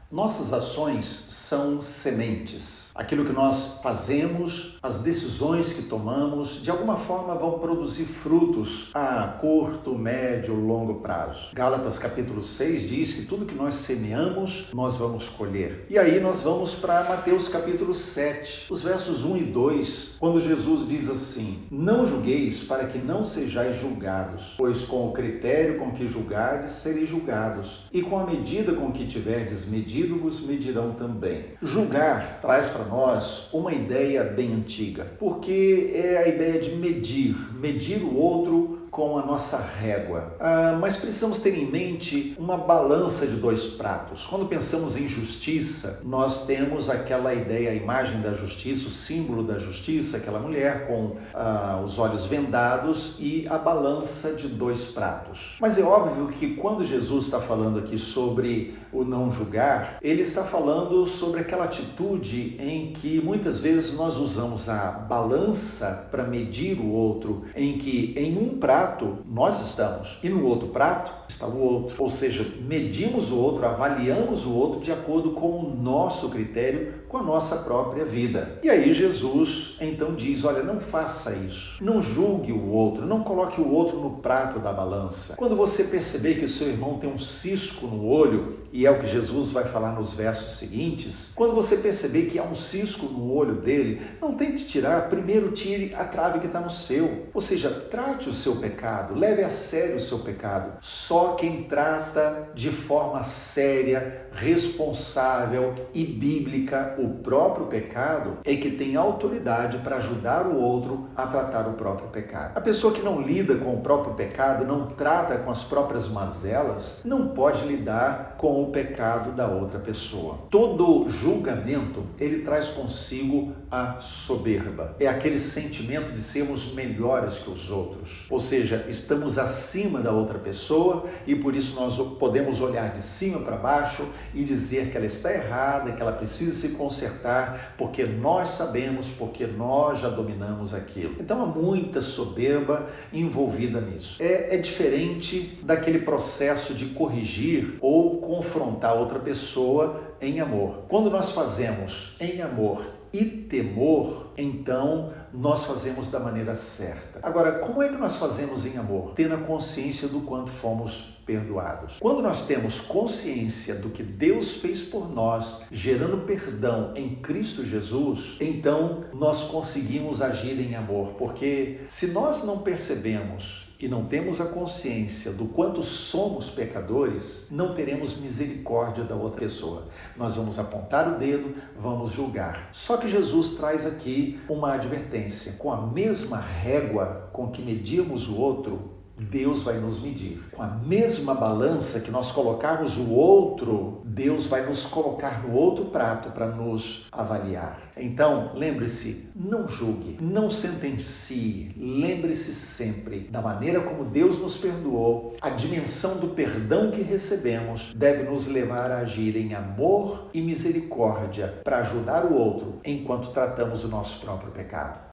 Nossas ações são sementes. Aquilo que nós fazemos, as decisões que tomamos, de alguma forma vão produzir frutos a curto, médio, longo prazo. Gálatas capítulo 6 diz que tudo que nós semeamos, nós vamos colher. E aí nós vamos para Mateus capítulo 7, os versos 1 e 2, quando Jesus diz assim: Não julgueis para que não sejais julgados, pois com o critério com que julgardes, sereis julgados, e com a medida com que tiverdes medido, vos medirão também. Julgar traz para nós uma ideia bem antiga, porque é a ideia de medir o outro com a nossa régua. Mas precisamos ter em mente uma balança de dois pratos. Quando pensamos em justiça, nós temos aquela ideia, a imagem da justiça, o símbolo da justiça, aquela mulher com os olhos vendados e a balança de dois pratos. Mas é óbvio que quando Jesus está falando aqui sobre o não julgar, ele está falando sobre aquela atitude em que muitas vezes nós usamos a balança para medir o outro, em que em um prato nós estamos e no outro prato está o outro. Ou seja, medimos o outro, avaliamos o outro de acordo com o nosso critério, com a nossa própria vida. E aí Jesus então diz: olha, não faça isso, não julgue o outro, não coloque o outro no prato da balança. Quando você perceber que o seu irmão tem um cisco no olho, e é o que Jesus vai falar nos versos seguintes, quando você perceber que há um cisco no olho dele, não tente tirar, primeiro tire a trave que está no seu. Ou seja, trate o seu pecado, leve a sério o seu pecado. Só quem trata de forma séria, responsável e bíblica o próprio pecado é que tem autoridade para ajudar o outro a tratar o próprio pecado. A pessoa que não lida com o próprio pecado, não trata com as próprias mazelas, não pode lidar com o pecado da outra pessoa. Todo julgamento, ele traz consigo a soberba. É aquele sentimento de sermos melhores que os outros. Ou seja, estamos acima da outra pessoa e por isso nós podemos olhar de cima para baixo e dizer que ela está errada, que ela precisa se consertar, porque nós sabemos, porque nós já dominamos aquilo. Então há muita soberba envolvida nisso. É diferente daquele processo de corrigir ou confrontar outra pessoa em amor. Quando nós fazemos em amor e temor, então nós fazemos da maneira certa. Agora, como é que nós fazemos em amor? Tendo a consciência do quanto fomos perdoados. Quando nós temos consciência do que Deus fez por nós, gerando perdão em Cristo Jesus, então nós conseguimos agir em amor, porque se nós não percebemos e não temos a consciência do quanto somos pecadores, não teremos misericórdia da outra pessoa. Nós vamos apontar o dedo, vamos julgar. Só que Jesus traz aqui uma advertência. Com a mesma régua com que medimos o outro, Deus vai nos medir. Com a mesma balança que nós colocarmos o outro, Deus vai nos colocar no outro prato para nos avaliar. Então, lembre-se, não julgue, não sentencie, lembre-se sempre da maneira como Deus nos perdoou. A dimensão do perdão que recebemos deve nos levar a agir em amor e misericórdia para ajudar o outro enquanto tratamos o nosso próprio pecado.